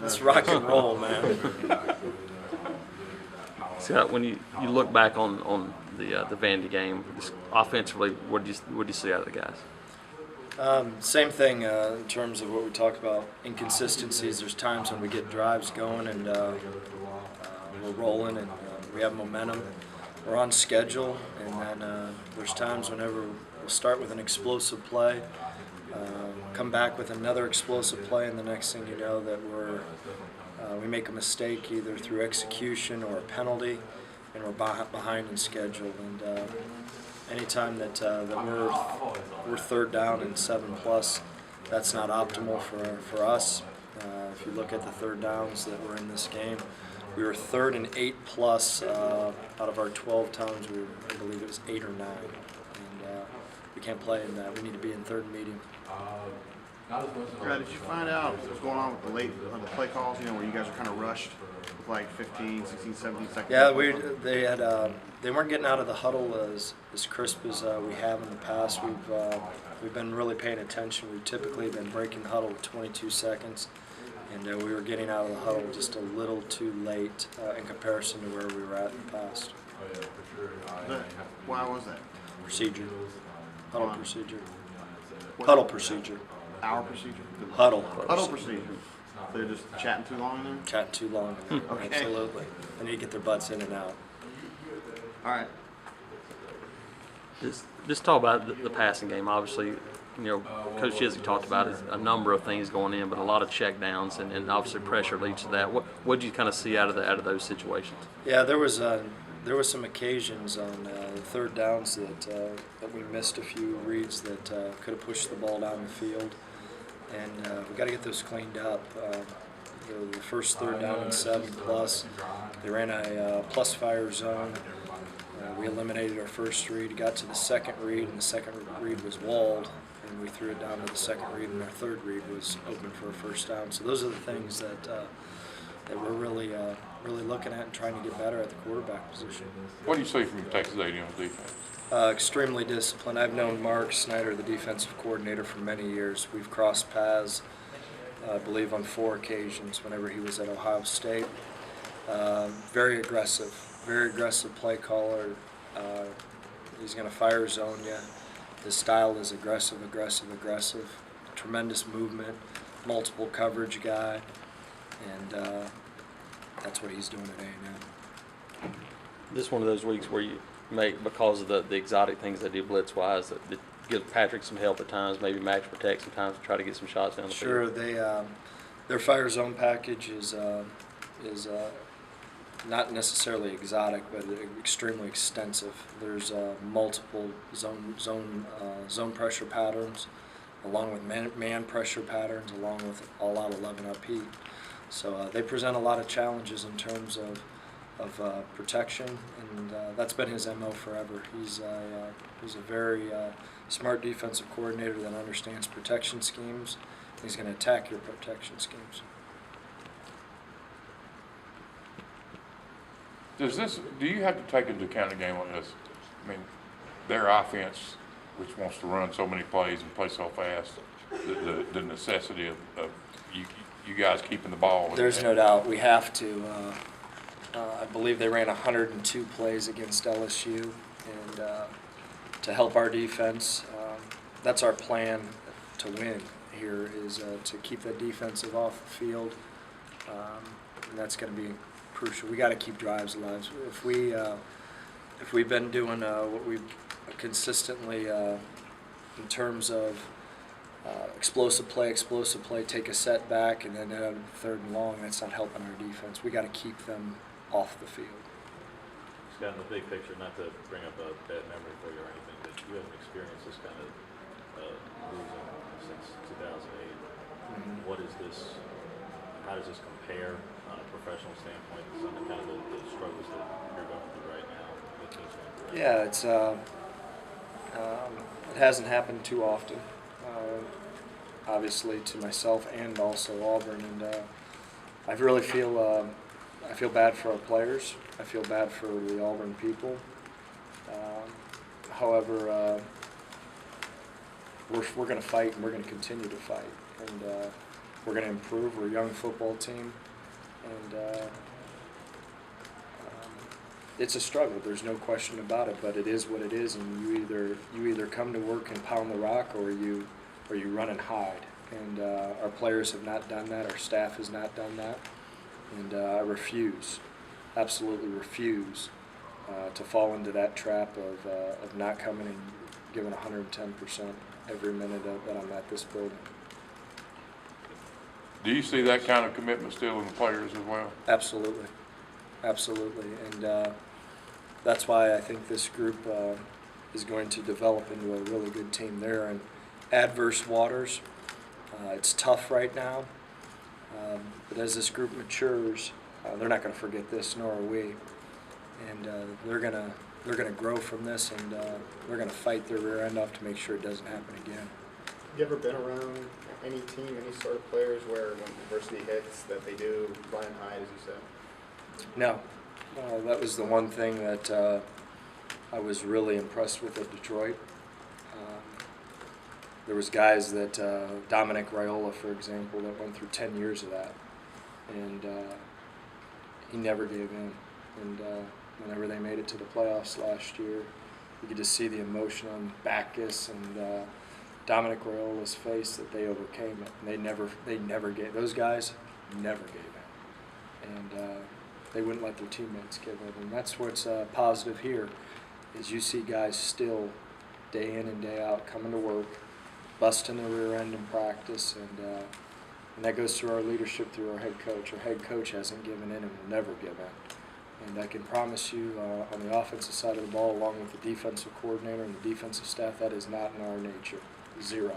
Let's rock and roll, man. Scott, when you look back on the Vandy game, just offensively, what did you see out of the guys? Same thing in terms of what we talked about, inconsistencies. There's times when we get drives going and we're rolling and we have momentum. We're on schedule, and then there's times whenever we'll start with an explosive play, come back with another explosive play, and the next thing you know that we make a mistake either through execution or a penalty, and we're behind in schedule. And anytime that we're third down and 7+, that's not optimal for us. If you look at the third downs that were in this game, we were third and 8+. Out of our 12 times, I believe it was 8 or 9, and we can't play in that. We need to be in third and medium. Brad, did you find out what was going on with the play calls? You know, where you guys are kind of rushed with like 15, 16, 17 seconds. Yeah, they weren't getting out of the huddle as crisp as we have in the past. We've been really paying attention. We've typically been breaking the huddle with 22 seconds, and we were getting out of the huddle just a little too late in comparison to where we were at in the past. Why was that? Procedure, huddle procedure, huddle procedure. Our procedure? Huddle procedure. They're just chatting too long in there? Chatting too long in there. Okay. Absolutely. They need to get their butts in and out. All right. Just talk about the passing game. Obviously, Coach Chiswick talked about a number of things going in, but a lot of check downs and obviously pressure leads to that. What did you kind of see out of those situations? Yeah, there was some occasions on third downs that we missed a few reads that could have pushed the ball down the field, and we got to get those cleaned up. The first third down and 7+, they ran a plus fire zone. We eliminated our first read, got to the second read, and the second read was walled, and we threw it down to the second read, and our third read was open for a first down. So those are the things that we're really looking at and trying to get better at the quarterback position. What do you see from Texas A&M's defense? Extremely disciplined. I've known Mark Snyder, the defensive coordinator, for many years. We've crossed paths, I believe, on 4 occasions whenever he was at Ohio State. Very aggressive play caller. He's going to fire zone you. His style is aggressive. Tremendous movement, multiple coverage guy, and that's what he's doing at A&M. This is one of those weeks where you make, because of the exotic things they do blitz-wise, that give Patrick some help at times, maybe max protect sometimes to try to get some shots down the field. Sure, their fire zone package is not necessarily exotic, but extremely extensive. There's multiple zone pressure patterns, along with man pressure patterns, along with all-out 11-up heat. So they present a lot of challenges in terms of protection, and that's been his MO forever. He's a very smart defensive coordinator that understands protection schemes. He's going to attack your protection schemes. Do you have to take into account a game like this? I mean, their offense, which wants to run so many plays and play so fast, the necessity of you guys keeping the ball. There's no doubt we have to. I believe they ran 102 plays against LSU, and to help our defense, that's our plan to win here, is to keep the defensive off the field, and that's going to be crucial. We got to keep drives alive. If we've been doing what we've consistently in terms of explosive play, take a setback, and then third and long, that's not helping our defense. We got to keep them off the field. Scott, in the big picture, not to bring up a bad memory for you or anything, but you haven't experienced this kind of losing since 2008. Mm-hmm. What is this? How does this compare on a professional standpoint to some of kind of the struggles that you're going through right now? Yeah, it's it hasn't happened too often. Obviously, to myself and also Auburn, and I really feel bad for our players. I feel bad for the Auburn people. However, we're going to fight, and we're going to continue to fight. And we're going to improve. We're a young football team, and it's a struggle. There's no question about it, but it is what it is, and you either come to work and pound the rock, or you run and hide. And our players have not done that. Our staff has not done that, and I refuse, absolutely refuse, to fall into that trap of not coming and giving 110% every minute that I'm at this building. Do you see that kind of commitment still in the players as well? Absolutely, absolutely, and that's why I think this group is going to develop into a really good team. They're in adverse waters. It's tough right now, but as this group matures, they're not going to forget this, nor are we. And they're gonna grow from this, and they're gonna fight their rear end off to make sure it doesn't happen again. You ever been around any team, any sort of players where when adversity hits that they do run and hide, as you said? No, that was the one thing that I was really impressed with at Detroit. There was guys that Dominic Raiola, for example, that went through 10 years of that, and he never gave in. And whenever they made it to the playoffs last year, you could just see the emotion on Backus and Dominic Raiola's face that they overcame it. And they never gave. Those guys never gave in, and they wouldn't let their teammates give in. And that's what's positive here, is you see guys still day in and day out coming to work, busting the rear end in practice, and that goes through our leadership, through our head coach. Our head coach hasn't given in and will never give in. And I can promise you, on the offensive side of the ball, along with the defensive coordinator and the defensive staff, that is not in our nature. Zero.